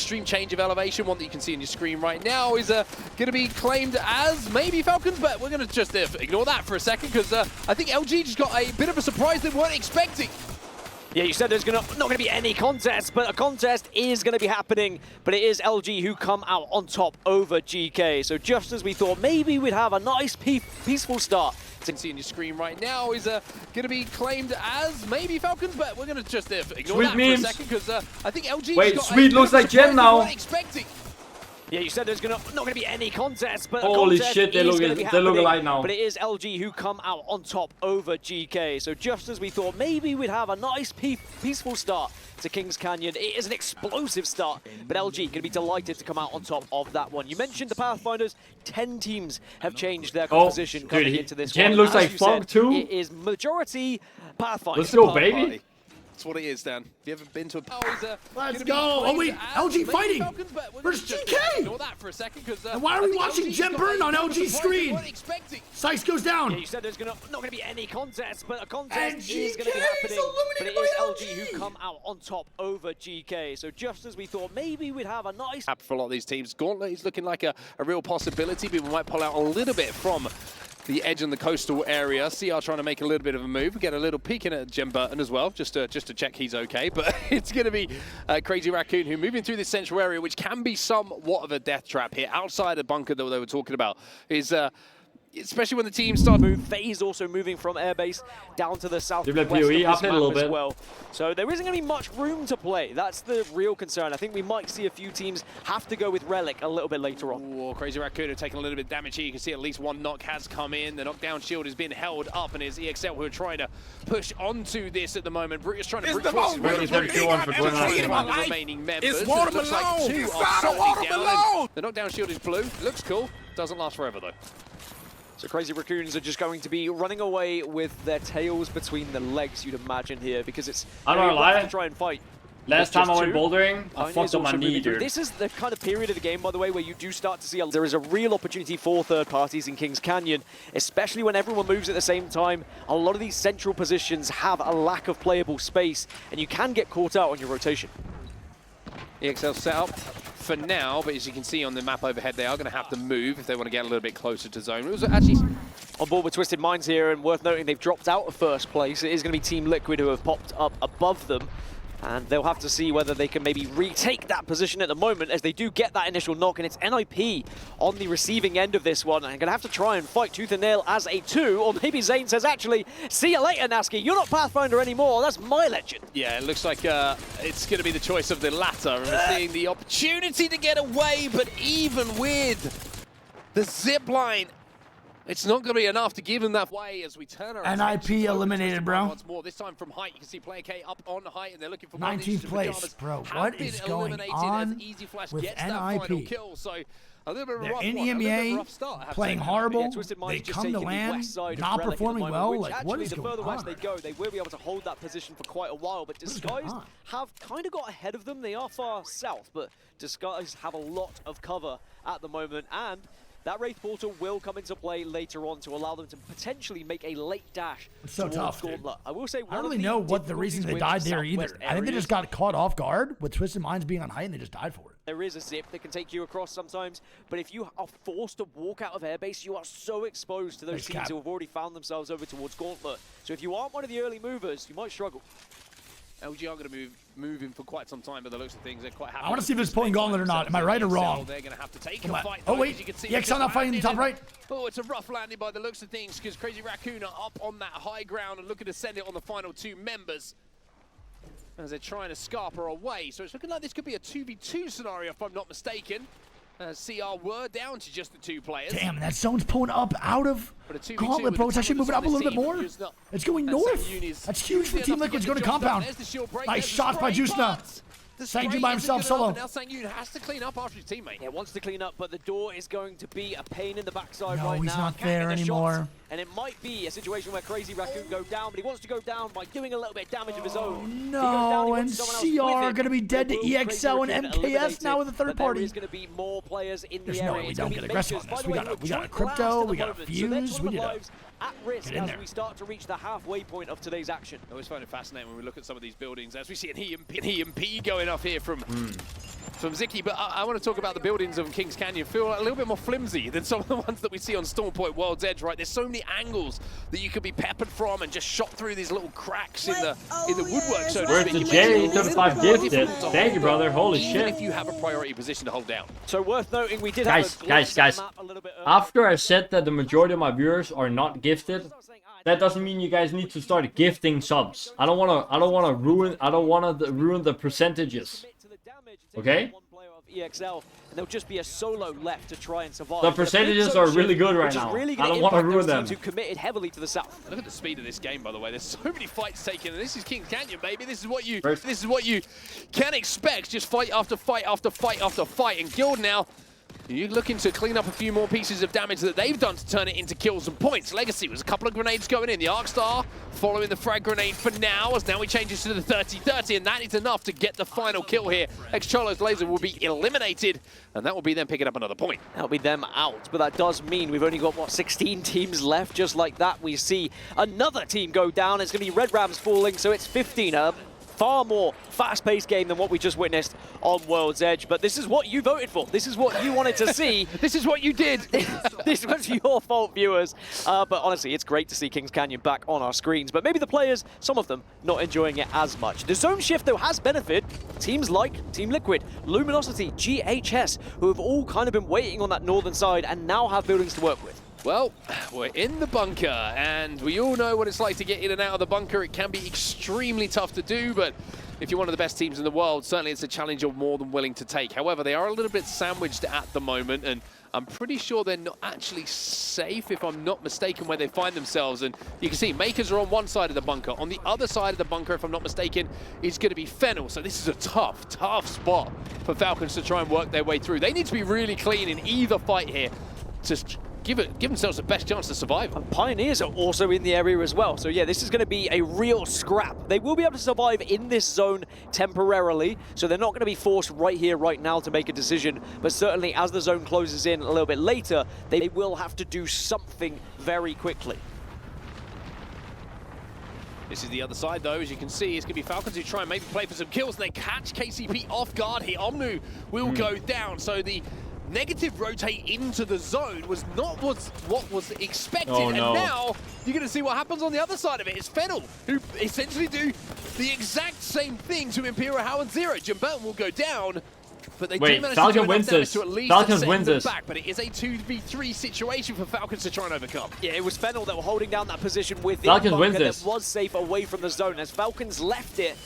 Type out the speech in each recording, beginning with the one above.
extreme change of elevation, one that you can see on your screen right now, is going to be claimed as maybe Falcons, but we're going to just ignore that for a second because I think LG just got a bit of a surprise they weren't expecting. Yeah, you said there's not going to be any contest, but a contest is going to be happening. But it is LG who come out on top over GK. So just as we thought, maybe we'd have a nice, peaceful start. You can see on your screen right now is going to be claimed as maybe Falcons, but we're going to just ignore that for a second because I think LG Wait, just got Sweet looks like Gen now. Expecting. Yeah, you said there's not going to be any contest, but holy a contest shit, they look alike now. But it is LG who come out on top over GK. So just as we thought, maybe we'd have a nice, peaceful start to Kings Canyon. It is an explosive start, but LG going to be delighted to come out on top of that one. You mentioned the Pathfinders. 10 teams have changed their composition coming into this Gen one. looks like Fog too. It is majority Pathfinders. Let's go, baby. That's what it is, Dan. Have you ever been to a... Let's go! Oh wait, LG fighting versus GK! Ignore that for a second, and why are we watching Gen burn on LG's screen? Sykes goes down. Yeah, you said there's not going to be any contest, but a contest is going to be happening. But it is LG who come out on top over GK. So just as we thought, maybe we'd have a nice... For a lot of these teams, Gauntlet is looking like a real possibility. People might pull out a little bit from the edge in the coastal area. CR trying to make a little bit of a move. We get a little peek in at Jem Burton as well, just to check he's okay. But it's going to be Crazy Raccoon who moving through this central area, which can be somewhat of a death trap here. Outside the bunker that they were talking about is... especially when the team start move. FaZe also moving from airbase down to the southwest of POV this up a little map as bit. well. So there isn't going to be much room to play. That's the real concern. I think we might see a few teams have to go with Relic a little bit later on. Ooh, Crazy Raccoon have taken a little bit of damage here. You can see at least one knock has come in. The knockdown shield has been held up, and it's EXL who are trying to push onto this at the moment. Brutus trying to brute force the remaining members. It's Water looks like two are certainly down. The knockdown shield is blue. Looks cool. Doesn't last forever though. So Crazy Raccoons are just going to be running away with their tails between the legs, you'd imagine here, because it's I'm not lying to try and fight. Last time I went bouldering, I fucked up my knee, dude. This is the kind of period of the game, by the way, where you do start to see there is a real opportunity for third parties in Kings Canyon, especially when everyone moves at the same time. A lot of these central positions have a lack of playable space, and you can get caught out on your rotation. EXL set up for now, but as you can see on the map overhead, they are going to have to move if they want to get a little bit closer to zone. It was actually on board with Twisted Minds here, and worth noting they've dropped out of first place. It is going to be Team Liquid who have popped up above them, and they'll have to see whether they can maybe retake that position at the moment as they do get that initial knock, and it's NIP on the receiving end of this one, and going to have to try and fight tooth and nail as a 2, or maybe Zane says, actually, see you later, Nasky, you're not Pathfinder anymore, that's my legend. Yeah, it looks like it's going to be the choice of the latter, and we're seeing the opportunity to get away, but even with the zip line, it's not going to be enough to give them that way as we turn around. NIP eliminated, bro. Once more, this time from height. You can see Player K up on height, and they're looking for 19th place, bro. What is going on with NIP? Kill, so a little bit of a They're rough in the one, NBA, playing horrible. They come to land, not performing well. Like, what is going on? The further west they go, they will be able to hold that position for quite a while. But Disguise have kind of got ahead of them. They are far south, but Disguise have a lot of cover at the moment, and that Wraith Portal will come into play later on to allow them to potentially make a late dash. It's so tough, dude. I will say, I don't really know what the reason they died there either. I think they just got caught off guard with Twisted Minds being on height and they just died for it. There is a zip that can take you across sometimes, but if you are forced to walk out of airbase, you are so exposed to those teams who have already found themselves over towards Gauntlet. So if you aren't one of the early movers, you might struggle. LG are going to move in for quite some time, but the looks of things, they're quite happy. I want to see if it's pulling Gauntlet or not. Am I right or wrong? They're going to have to take a fight. Oh wait, EXL not fighting in the top right. Oh, it's a rough landing by the looks of things because Crazy Raccoon are up on that high ground and looking to send it on the final 2 members as they're trying to scarper away. So it's looking like this could be a 2v2 scenario if I'm not mistaken. CR were down to just the 2 players. Damn, that zone's pulling up out of Gauntlet, bro. It's actually moving up a little bit more. It's going north. That's huge for Team Liquid to go to compound. Nice shots by Jusna. Sangyu by himself solo. Now Sangyu has to clean up after his teammate. Yeah, wants to clean up, but the door is going to be a pain in the backside no, right now. He's not there anymore. And it might be a situation where Crazy Raccoon go down, but he wants to go down by doing a little bit of damage of his own. No, and CR are going to be dead to EXL and MKS now with a third party. There's going to be more players in the area. No way we don't get aggressive on this. We got a Crypto, we got a Fuse, we need to at risk as we start to reach the halfway point of today's action. I always find it fascinating when we look at some of these buildings, as we see an EMP going off here from from Ziki, but I want to talk about the buildings of Kings Canyon. Feel a little bit more flimsy than some of the ones that we see on Storm Point World's Edge, right? There's so many angles that you could be peppered from and just shot through these little cracks in the woodwork, so to Where's speak. the J? 35 gifted. Thank you, brother. Holy Even shit. if you have a priority position to hold down. So worth noting, we did have Guys. map a little bit earlier. After I said that the majority of my viewers are not gifted, that doesn't mean you guys need to start gifting subs. I don't wanna ruin the percentages. Okay? EXL, and there'll just be a solo left to try and survive. The percentages are really good right now. Really I don't want to ruin them. Who committed heavily to the south. Look at the speed of this game, by the way. There's so many fights taken, and this is Kings Canyon, baby. This is what you can expect. Just fight after fight after fight after fight. And Guild now, you're looking to clean up a few more pieces of damage that they've done to turn it into kills and points. Legacy was a couple of grenades going in. The Arcstar following the frag grenade for now, as now he changes to the 30-30, and that is enough to get the final kill here. Ex-Cholo's laser will be eliminated, and that will be them picking up another point. That'll be them out, but that does mean we've only got, what, 16 teams left? Just like that, we see another team go down. It's going to be Red Rams falling, so it's 15. Far more fast-paced game than what we just witnessed on World's Edge, but this is what you voted for. This is what you wanted to see. This is what you did. This was your fault, viewers. But honestly, it's great to see Kings Canyon back on our screens, but maybe the players, some of them, not enjoying it as much. The zone shift, though, has benefited teams like Team Liquid, Luminosity, GHS, who have all kind of been waiting on that northern side and now have buildings to work with. Well, we're in the bunker, and we all know what it's like to get in and out of the bunker. It can be extremely tough to do, but if you're one of the best teams in the world, certainly it's a challenge you're more than willing to take. However, they are a little bit sandwiched at the moment, and I'm pretty sure they're not actually safe, if I'm not mistaken, where they find themselves. And you can see Makers are on one side of the bunker. On the other side of the bunker, if I'm not mistaken, is going to be Fennel. So this is a tough, tough spot for Falcons to try and work their way through. They need to be really clean in either fight here to give themselves the best chance to survive. And Pioneers are also in the area as well. So yeah, this is going to be a real scrap. They will be able to survive in this zone temporarily, so they're not going to be forced right here, right now to make a decision. But certainly as the zone closes in a little bit later, they will have to do something very quickly. This is the other side, though. As you can see, it's going to be Falcons who try and maybe play for some kills, and they catch KCP off guard here. Omnu will go down, so the negative rotate into the zone was not what was expected. Oh, and no. now you're going to see what happens on the other side of it. It's Fennel, who essentially do the exact same thing to Imperialhal and Zero. Jimburton will go down, but they do manage to do enough damage to at least send them back. But it is a 2v3 situation for Falcons to try and overcome. Yeah, it was Fennel that were holding down that position within Falcons bunker wins this. that was safe away from the zone. As Falcons left it,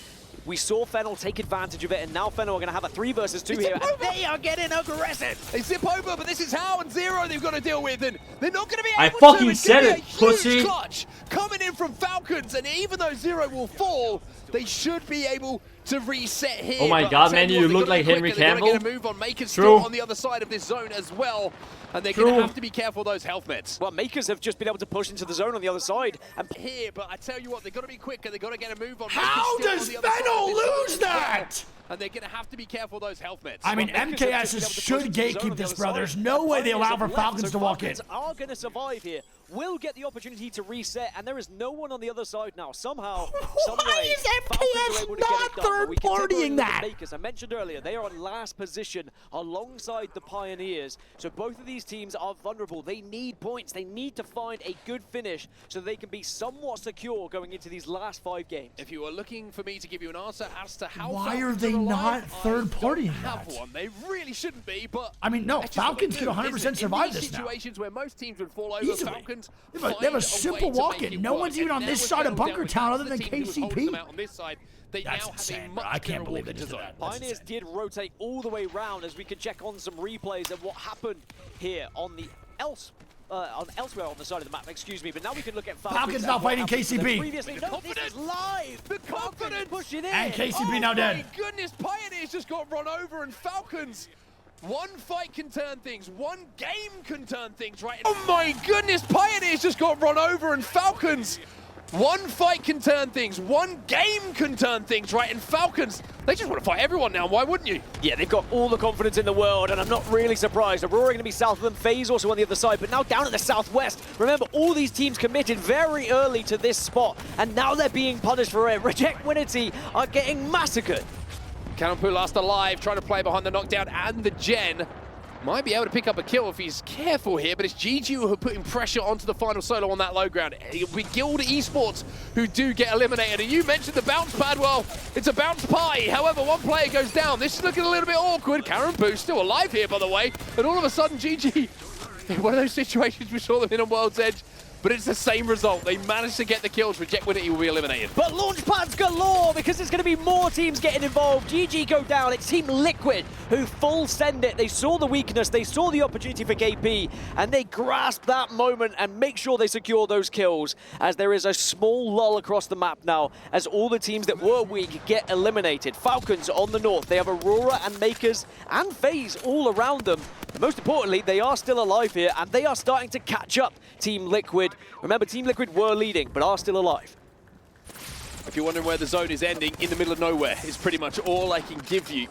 we saw Fennel take advantage of it, and now Fennel are going to have a 3 versus 2 here, and they are getting aggressive. They zip over, but this is Hal and Zero they've got to deal with, and they're not going to be able I to. fucking It's said gonna be it, a pussy. huge clutch coming in from Falcons, and even though Zero will fall, they should be able to reset here. Oh my But God, I'll tell man, what, you they've look gotta be like Henry quicker. They've gotta Campbell. get a move on. Makers True. still on the other side of this zone as well, and they're going to True. have to be careful of those health meds. Well, Makers have just been able to push into the zone on the other side. And Here, but I tell you what, they've got to be quicker. They've got to get a move on. How Makers does still on the other side of Fennel this zone lose as well. that? And they're going to have to be careful of those health meds. I mean, Makers have just been MKS able to push should into the zone on gatekeep the this, other bro. side. There's no way they Pioneers allow for have left, Falcons so to walk in. Falcons are going to survive here. Will get the opportunity to reset, and there is no one on the other side now. Somehow, some Why way, is Falcons are MKS able to get not it done, but we can take a third-partying look that? at Makers. I mentioned earlier, they are on last position alongside the Pioneers. So both of these teams are vulnerable. They need points. They need to find a good finish so they can be somewhat secure going into these last 5 games. If you are looking for me to give you an answer as to how Why Falcons are they alive, not third-partying I don't have that? one. They really shouldn't be, but I mean, no, that's just what Falcons they could do. 100% Listen, survive in these this now. situations where most teams would fall over, Easily. Falcons They have a find way simple to walk-in. make it No work. one's even And on now this with side of Fennel Bunker down with Town half other the than team who was holding them KCP. out on this side, they That's now have insane, a bro. much I can't clearer believe walk they into did zone. that. That's Pioneers insane. did rotate all the way round as we could check on some replays of what happened here on the elsewhere on the side of the map, excuse me, but now we can look at Falcons now and what fighting happened to them KCP. previously. The No, confidence. this is live. The confidence. Push it in. And KCP now dead. My goodness, Pioneers just got run over, and Falcons. One fight can turn things. One game can turn things, right? Oh my goodness, Pioneers just got run over, and Falcons. One fight can turn things. One game can turn things, right? And Falcons, they just want to fight everyone now. Why wouldn't you? Yeah, they've got all the confidence in the world, and I'm not really surprised. Aurora going to be south of them, FaZe also on the other side, but now down in the southwest. Remember, all these teams committed very early to this spot, and now they're being punished for it. Reject Winity are getting massacred. Cannon last alive, trying to play behind the knockdown and the gen. Might be able to pick up a kill if he's careful here, but it's GG who are putting pressure onto the final solo on that low ground. It'll be Guild Esports who do get eliminated. And you mentioned the bounce pad. Well, it's a bounce pie. However, one player goes down. This is looking a little bit awkward. Karen Poo's still alive here, by the way. And all of a sudden, GG, one of those situations we saw them in on World's Edge. But it's the same result. They managed to get the kills. Reject Winity will be eliminated. But launch pads galore because there's going to be more teams getting involved. GG go down. It's Team Liquid who full send it. They saw the weakness. They saw the opportunity for KP. And they grasp that moment and make sure they secure those kills. As there is a small lull across the map now. As all the teams that were weak get eliminated. Falcons on the north. They have Aurora and Makers and FaZe all around them. And most importantly, they are still alive here. And they are starting to catch up Team Liquid. Remember, Team Liquid were leading, but are still alive. If you're wondering where the zone is ending, in the middle of nowhere is pretty much all I can give you.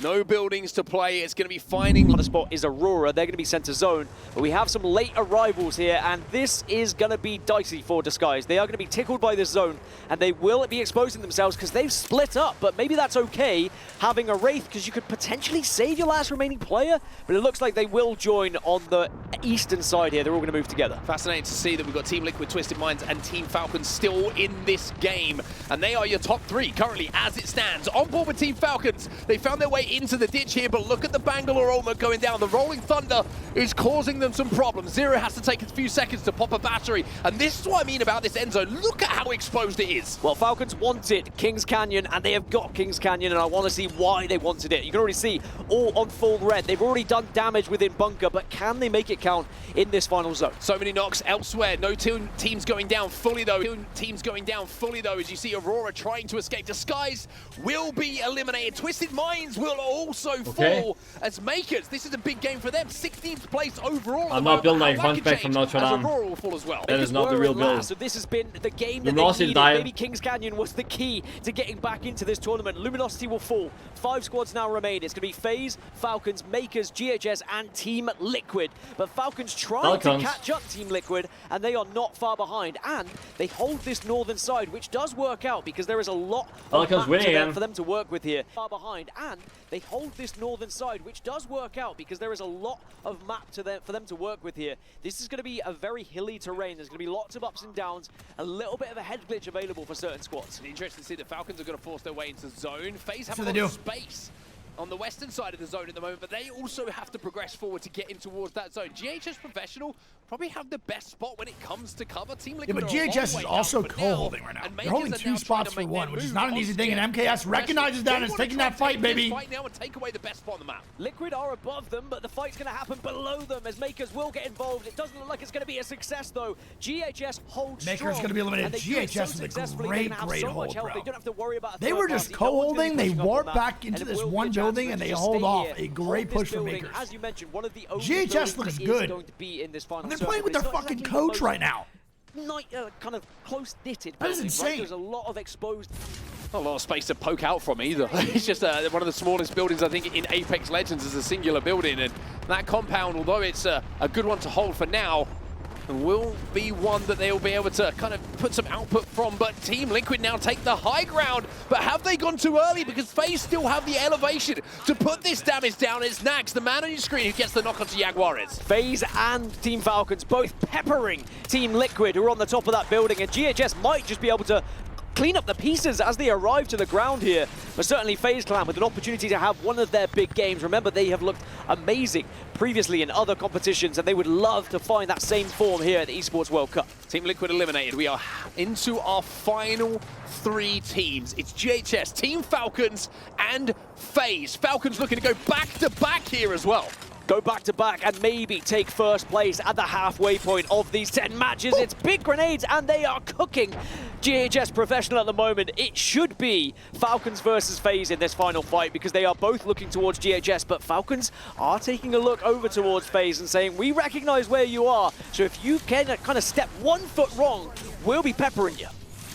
No buildings to play. It's going to be finding... On the spot is Aurora. They're going to be sent to zone. But we have some late arrivals here, and this is going to be dicey for Disguise. They are going to be tickled by this zone, and they will be exposing themselves because they've split up. But maybe that's okay, having a Wraith, because you could potentially save your last remaining player. But it looks like they will join on the eastern side here. They're all going to move together. Fascinating to see that we've got Team Liquid, Twisted Minds, and Team Falcons still in this game. And they are your top three currently as it stands. On board with Team Falcons. They found their way into the ditch here, but look at the Bangalore ultimate going down. The Rolling Thunder is causing them some problems. Zero has to take a few seconds to pop a battery, and this is what I mean about this end zone. Look at how exposed it is. Well, Falcons wanted Kings Canyon, and they have got Kings Canyon, and I want to see why they wanted it. You can already see all on full red. They've already done damage within bunker, but can they make it count in this final zone? So many knocks elsewhere. No teams going down fully, though. Teams going down fully, though, as you see Aurora trying to escape. Disguise will be eliminated. Twisted Minds will also fall as Makers. This is a big game for them. 16th place overall. I'm not building like Hunchback from Notre Dame. Aurora will fall as well. That is not the real build. So this has been the game that they needed. Maybe Kings Canyon was the key to getting back into this tournament. Luminosity will fall. 5 squads now remain. It's going to be FaZe, Falcons, Makers, GHS, and Team Liquid. But Falcons trying to catch up Team Liquid, and they are not far behind. And they hold this northern side, which does work out because there is a lot of map for them to work with here. Far behind, and they hold this northern side, which does work out because there is a lot of map for them to work with here. This is going to be a very hilly terrain. There's going to be lots of ups and downs, a little bit of a head glitch available for certain squads. Interesting to see the Falcons are going to force their way into zone. FaZe have a lot of space on the western side of the zone at the moment, but they also have to progress forward to get in towards that zone. GHS Professional probably have the best spot when it comes to cover. Team Liquid but GHS is also co-holding right now. They're holding 2 spots for 1, which is not an easy thing, and MKS recognizes that and is taking that fight, baby. Fight now and take away the best spot on the map. Liquid are above them, but the fight's going to happen below them as Makers will get involved. It doesn't look like it's going to be a success, though. GHS holds strong. Makers going to be eliminated. GHS is a great hold, bro. They don't have to worry about they were just co-holding. They warped back into this one building, and they hold off. A great push for Makers. As you mentioned, one of the GHS looks good. And they're playing with their fucking coach right now. Kind of close-knitted. That is insane. Right? There's a lot of exposed... Not a lot of space to poke out from either. It's just one of the smallest buildings, I think, in Apex Legends is a singular building. And that compound, although it's a good one to hold for now, will be one that they'll be able to kind of put some output from. But Team Liquid now take the high ground. But have they gone too early? Because FaZe still have the elevation to put this damage down. It's Nax, the man on your screen, who gets the knock onto Jaguares. FaZe and Team Falcons both peppering Team Liquid, who are on the top of that building. And GHS might just be able to clean up the pieces as they arrive to the ground here. But certainly FaZe Clan with an opportunity to have one of their big games. Remember, they have looked amazing previously in other competitions, and they would love to find that same form here at the Esports World Cup. Team Liquid eliminated. We are into our final 3 teams. It's GHS, Team Falcons, and FaZe. Falcons looking to go back-to-back here as well. Go back-to-back and maybe take first place at the halfway point of these 10 matches. It's big grenades, and they are cooking GHS Professional at the moment. It should be Falcons versus FaZe in this final fight because they are both looking towards GHS, but Falcons are taking a look over towards FaZe and saying, we recognize where you are, so if you can kind of step 1 foot wrong, we'll be peppering you.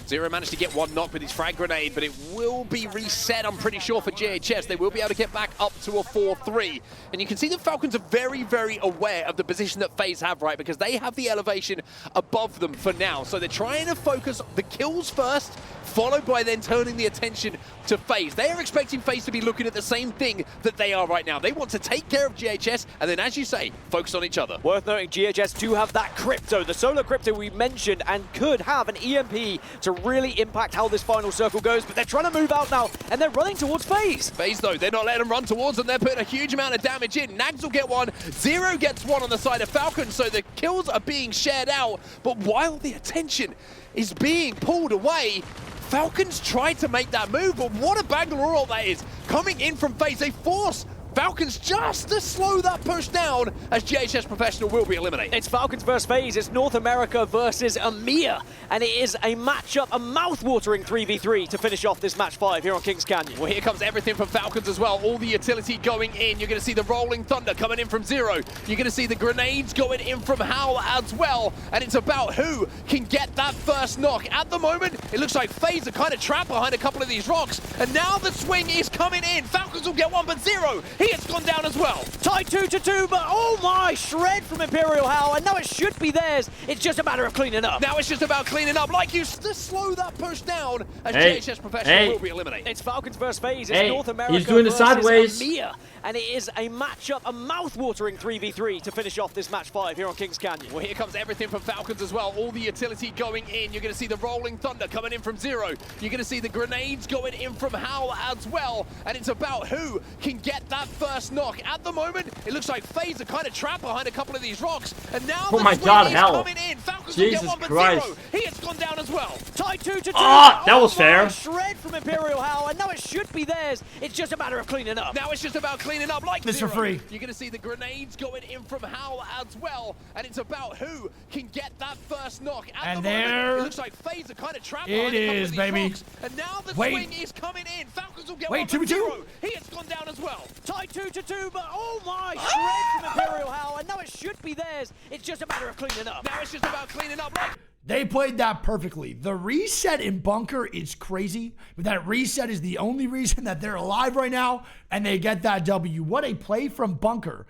Zero managed to get one knock with his frag grenade, but it will be reset, I'm pretty sure, for GHS. They will be able to get back up to a 4-3. And you can see the Falcons are very, very aware of the position that FaZe have, right? Because they have the elevation above them for now. So they're trying to focus the kills first, followed by then turning the attention to FaZe. They are expecting FaZe to be looking at the same thing that they are right now. They want to take care of GHS, and then, as you say, focus on each other. Worth noting, GHS do have that crypto, the solar crypto we mentioned, and could have an EMP to really impact how this final circle goes, but they're trying to move out now, and they're running towards FaZe. FaZe, though, they're not letting them run towards them. They're putting a huge amount of damage in. Nags will get one. Zero gets one on the side of Falcons, so the kills are being shared out. But while the attention is being pulled away, Falcons tried to make that move, but what a Bangalore ult that is. Coming in from FaZe, they force Falcons just to slow that push down, as GHS Professional will be eliminated. It's Falcons versus FaZe. It's North America versus EMEA, and it is a matchup, a mouth-watering 3v3 to finish off this match 5 here on Kings Canyon. Well, here comes everything from Falcons as well. All the utility going in. You're going to see the Rolling Thunder coming in from Zero. You're going to see the grenades going in from Hal as well, and it's about who can get that first knock. At the moment, it looks like FaZe are kind of trapped behind a couple of these rocks, and now the swing is coming in. Falcons will get one, but Zero, he has gone down as well. Tied 2-2, but oh my, shred from Imperialhal, and now it should be theirs. It's just a matter of cleaning up. Now it's just about cleaning up, like you to slow that push down, as GHS Professional will be eliminated. It's Falcons versus FaZe. It's North America he's doing the versus sideways. EMEA, and it is a matchup, a mouth-watering 3v3 to finish off this match 5 here on Kings Canyon. Well, here comes everything from Falcons as well. All the utility going in. You're going to see the Rolling Thunder coming in from Zero. You're going to see the grenades going in from Hal as well, and it's about who can get that first knock. At the moment, it looks like FaZe are kind of trapped behind a couple of these rocks, and now the swing is coming in. Falcons will get one, but Zero, he has gone down as well. Tied 2-2. Ah, that was fair. Shred from Imperialhal, and now it should be theirs. It's just a matter of cleaning up. Now it's just about cleaning up, like this Zero. for free. You're going to see the grenades going in from Hal as well, and it's about who can get that first knock. At And the moment, there it looks like FaZe are kind of trapped it behind a couple is, of these baby. rocks, and now the Wait. swing is coming in. Falcons will get Wait, one, but 2v2? Zero, he has gone down as well. Tied 2-2, but oh my, shred from Imperialhal, and now it should be theirs. It's just a matter of cleaning up. Now it's just about cleaning up, like They played that perfectly. The reset in Bunker is crazy, but that reset is the only reason that they're alive right now, and they get that W. What a play from Bunker.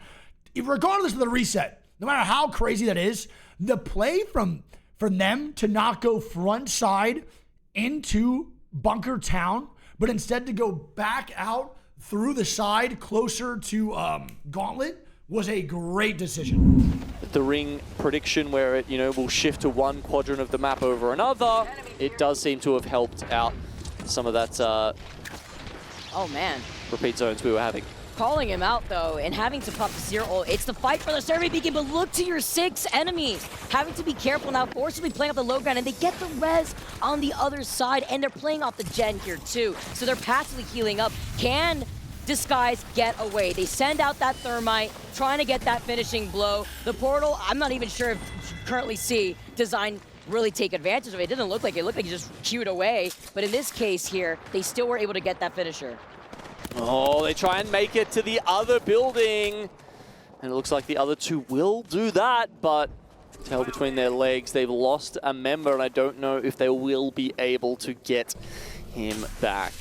Regardless of the reset, no matter how crazy that is, the play from them to not go front side into Bunker Town, but instead to go back out through the side closer to Gauntlet was a great decision. The ring prediction where it, will shift to one quadrant of the map over another, it does seem to have helped out some of that Oh man. repeat zones we were having. Calling him out though, and having to pop the Zero ult. It's the fight for the survey beacon, but look to your 6 enemies. Having to be careful now, forcibly playing off the low ground, and they get the res on the other side, and they're playing off the gen here too. So they're passively healing up. Can Disguise get away? They send out that thermite, trying to get that finishing blow. The portal, I'm not even sure if you currently see Design really take advantage of it. It didn't look like it. It looked like he just queued away. But in this case here, they still were able to get that finisher. Oh, they try and make it to the other building. And it looks like the other two will do that, but tail between their legs. They've lost a member, and I don't know if they will be able to get him back.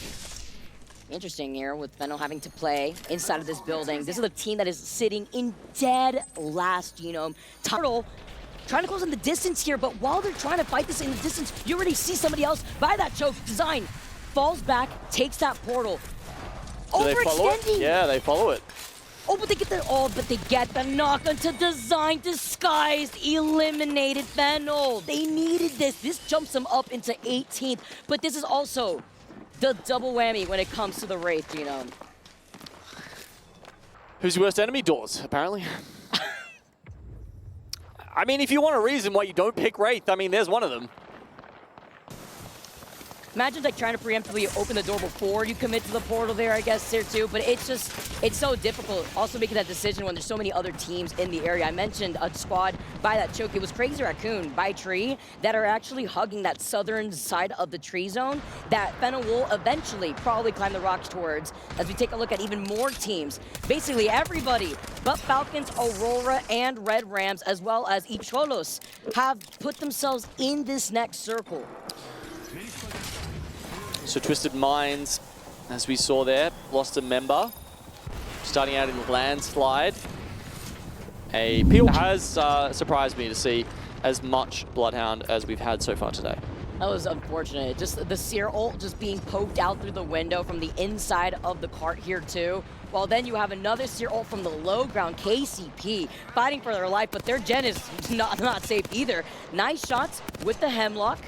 Interesting here with Fennel having to play inside of this building. This is a team that is sitting in dead last genome. Turtle trying to close in the distance here, but while they're trying to fight this in the distance, you already see somebody else by that choke. Design falls back, takes that portal. Do they follow it? Overextending. Yeah, they follow it. Oh, but they get the knock onto Design. Disguised, eliminated Fennel. They needed this. This jumps them up into 18th, but this is also the double whammy when it comes to the Wraith genome. Who's your worst enemy? Doors, apparently. I mean, if you want a reason why you don't pick Wraith, I mean, there's one of them. Imagine like trying to preemptively open the door before you commit to the portal there, I guess, here too. But it's so difficult also making that decision when there's so many other teams in the area. I mentioned a squad by that choke. It was Crazy Raccoon by Tree that are actually hugging that southern side of the tree zone that Fennel will eventually probably climb the rocks towards as we take a look at even more teams. Basically everybody but Falcons, Aurora, and Red Rams, as well as Icholos, have put themselves in this next circle. So Twisted Minds, as we saw there, lost a member. Starting out in landslide. A POV has surprised me to see as much Bloodhound as we've had so far today. That was unfortunate. Just the Seer ult just being poked out through the window from the inside of the cart here too. While then you have another Seer ult from the low ground, KCP, fighting for their life, but their gen is not safe either. Nice shots with the Hemlock.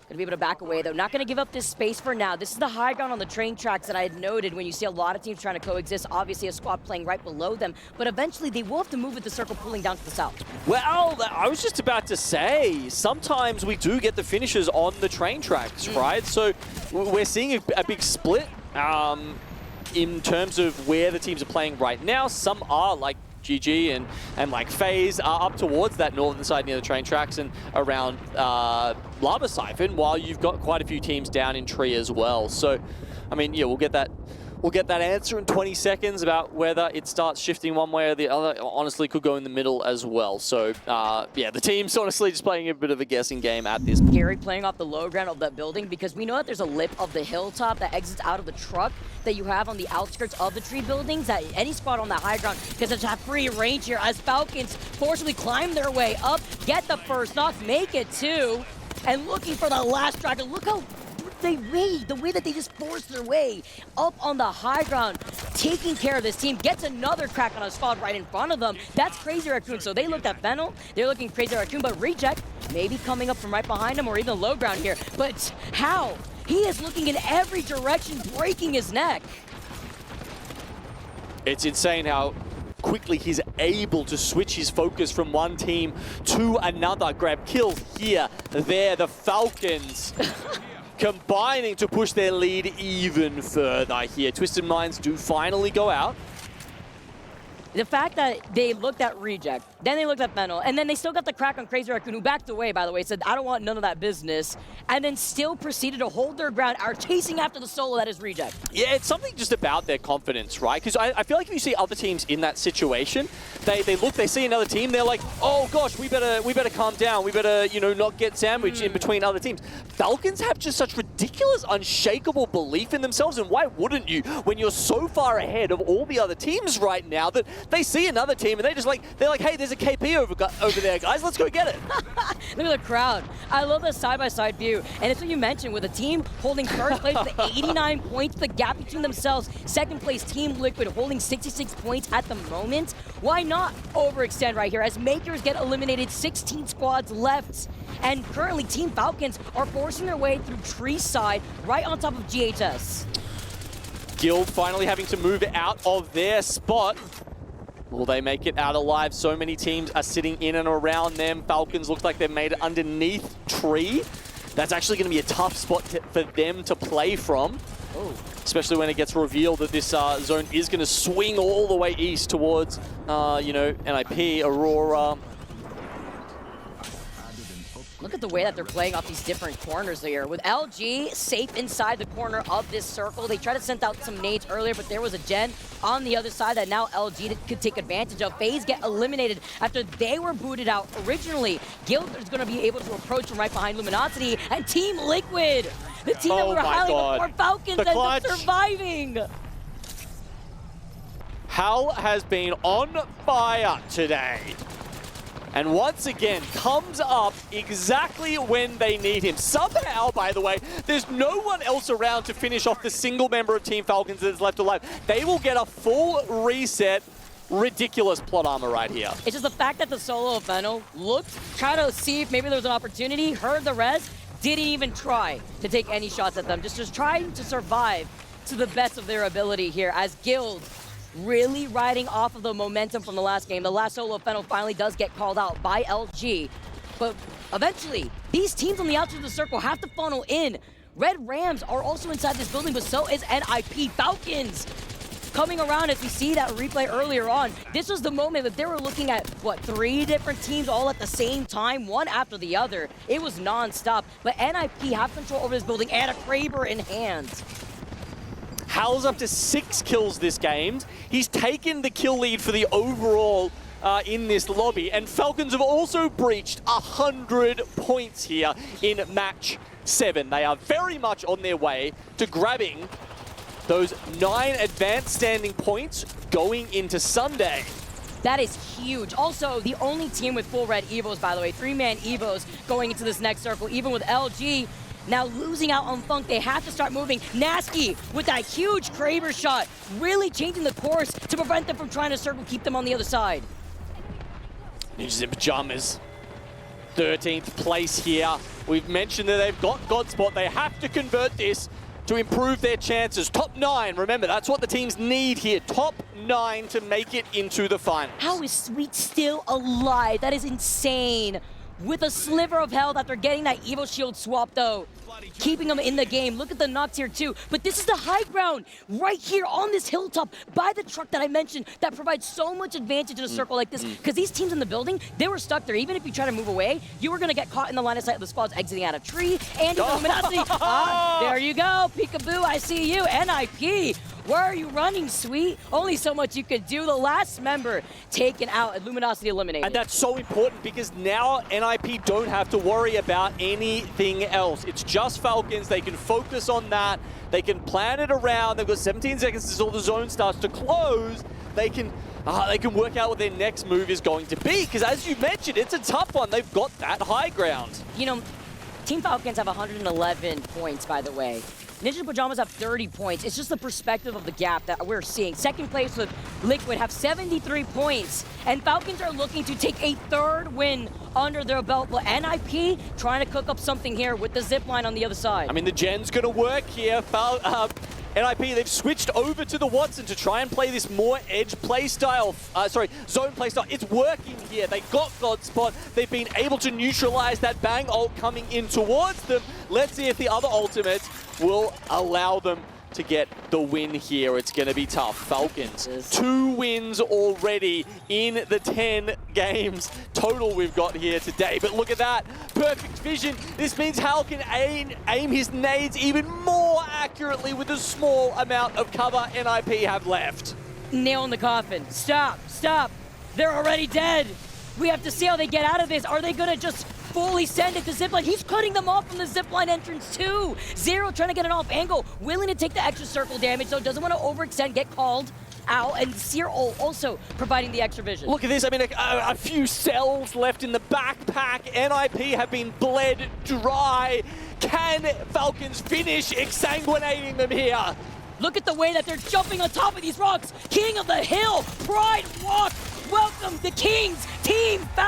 Gonna be able to back away though. Not gonna give up this space for now. This is the high ground on the train tracks that I had noted when you see a lot of teams trying to coexist. Obviously a squad playing right below them, but eventually they will have to move with the circle pulling down to the south. Well, I was just about to say, sometimes we do get the finishes on the train tracks, right? So we're seeing a big split in terms of where the teams are playing right now. Some are like GG and like FaZe are up towards that northern side near the train tracks and around Lava Siphon, while you've got quite a few teams down in Tree as well. So, I mean, yeah, we'll get that answer in 20 seconds about whether it starts shifting one way or the other. Honestly, could go in the middle as well. So, yeah, the team's honestly just playing a bit of a guessing game at this. Gary playing off the low ground of that building because we know that there's a lip of the hilltop that exits out of the truck that you have on the outskirts of the tree buildings, that any squad on the high ground because it's have free range here as Falcons forcibly climb their way up, get the first knock, make it two, and looking for the last tracker. Look how the way that they just forced their way up on the high ground, taking care of this team, gets another crack on a spot right in front of them. That's Crazy Raccoon. So they looked at Fennel, they're looking Crazy Raccoon, but Reject maybe coming up from right behind him or even low ground here. But how? He is looking in every direction, breaking his neck. It's insane how quickly he's able to switch his focus from one team to another. Grab kills here, there, the Falcons combining to push their lead even further here. Twisted Minds do finally go out. The fact that they looked at Reject, then they looked at Fennel, and then they still got the crack on Crazy Raccoon, who backed away, by the way, said, I don't want none of that business, and then still proceeded to hold their ground, are chasing after the solo that is Reject. Yeah, it's something just about their confidence, right? Because I feel like if you see other teams in that situation, they look, they see another team, they're like, oh gosh, we better calm down, we better, you know, not get sandwiched in between other teams. Falcons have just such ridiculous, unshakable belief in themselves, and why wouldn't you when you're so far ahead of all the other teams right now that they see another team and they're like, hey, there's a KP over there, guys, let's go get it. Look at the crowd. I love the side-by-side view. And it's what you mentioned, with a team holding first place with 89 points, the gap between themselves, second place Team Liquid holding 66 points at the moment. Why not overextend right here as Makers get eliminated, 16 squads left. And currently Team Falcons are forcing their way through Tree side right on top of GHS. Guild finally having to move out of their spot. Will they make it out alive? So many teams are sitting in and around them. Falcons looks like they've made it underneath Tree. That's actually going to be a tough spot for them to play from. Oh. Especially when it gets revealed that this zone is going to swing all the way east towards, you know, NIP, Aurora. Look at the way that they're playing off these different corners here. With LG safe inside the corner of this circle. They tried to send out some nades earlier, but there was a gen on the other side that now LG could take advantage of. FaZe get eliminated after they were booted out originally. Guild is going to be able to approach from right behind Luminosity, and Team Liquid, the team that we were highlighting before, Falcons, ends up surviving. Hal has been on fire today. And once again, comes up exactly when they need him. Somehow, by the way, there's no one else around to finish off the single member of Team Falcons that is left alive. They will get a full reset. Ridiculous plot armor right here. It's just the fact that the solo of Fennel looked, tried to see if maybe there was an opportunity, heard the res, didn't even try to take any shots at them. Just trying to survive to the best of their ability here as Guild really riding off of the momentum from the last game. The last solo of Fennel finally does get called out by LG, but eventually these teams on the outside of the circle have to funnel in. Red Rams are also inside this building, but so is NIP. Falcons coming around as we see that replay earlier on. This was the moment that they were looking at, what, 3 different teams all at the same time, one after the other. It was non-stop, but NIP have control over this building and a Kraber in hand. Hal's up to 6 kills this game. He's taken the kill lead for the overall in this lobby. And Falcons have also breached 100 points here in match 7. They are very much on their way to grabbing those 9 advanced standing points going into Sunday. That is huge. Also, the only team with full red Evos, by the way, 3-man Evos going into this next circle, even with LG now losing out on Funk. They have to start moving. Nasty with that huge Kraber shot, really changing the course to prevent them from trying to circle, keep them on the other side. Ninjas in Pajamas, 13th place here. We've mentioned that they've got Godspot. They have to convert this to improve their chances. Top 9, remember, that's what the teams need here. Top 9 to make it into the finals. How is Sweet still alive? That is insane. With a sliver of health after getting that Evo Shield swap, though, keeping them in the game. Look at the knocks here, too. But this is the high ground right here on this hilltop by the truck that I mentioned that provides so much advantage in a circle like this. Because these teams in the building, they were stuck there. Even if you try to move away, you were going to get caught in the line of sight of the squads exiting out of tree and Luminosity. There you go. Peekaboo, I see you. NIP. Where are you running, Sweet? Only so much you could do. The last member taken out and Luminosity eliminated. And that's so important because now NIP don't have to worry about anything else. It's just Falcons. They can focus on that. They can plan it around. They've got 17 seconds until the zone starts to close. They can work out what their next move is going to be because, as you mentioned, it's a tough one. They've got that high ground. You know, Team Falcons have 111 points, by the way. Ninja in Pajamas have 30 points. It's just the perspective of the gap that we're seeing. Second place with Liquid have 73 points. And Falcons are looking to take a 3rd win under their belt. But NIP trying to cook up something here with the zip line on the other side. I mean, the gen's going to work here. NIP, they've switched over to the Watson to try and play this more edge play style, zone play style. It's working here. They got Godspot. They've been able to neutralize that Bang ult coming in towards them. Let's see if the other ultimates will allow them to get the win here. It's going to be tough. Falcons, 2 wins already in the 10 games total we've got here today. But look at that. Perfect vision. This means Hal can aim his nades even more accurately with the small amount of cover NIP have left. Nail in the coffin. Stop. Stop. They're already dead. We have to see how they get out of this. Are they going to just fully send it to zipline? He's cutting them off from the zipline entrance too. Zero trying to get an off angle, willing to take the extra circle damage, so doesn't want to overextend, get called out, and Seer also providing the extra vision. Look at this, I mean, a few cells left in the backpack. NIP have been bled dry. Can Falcons finish exsanguinating them here? Look at the way that they're jumping on top of these rocks. King of the Hill, Pride Walk. Welcome the Kings, Team Falcons.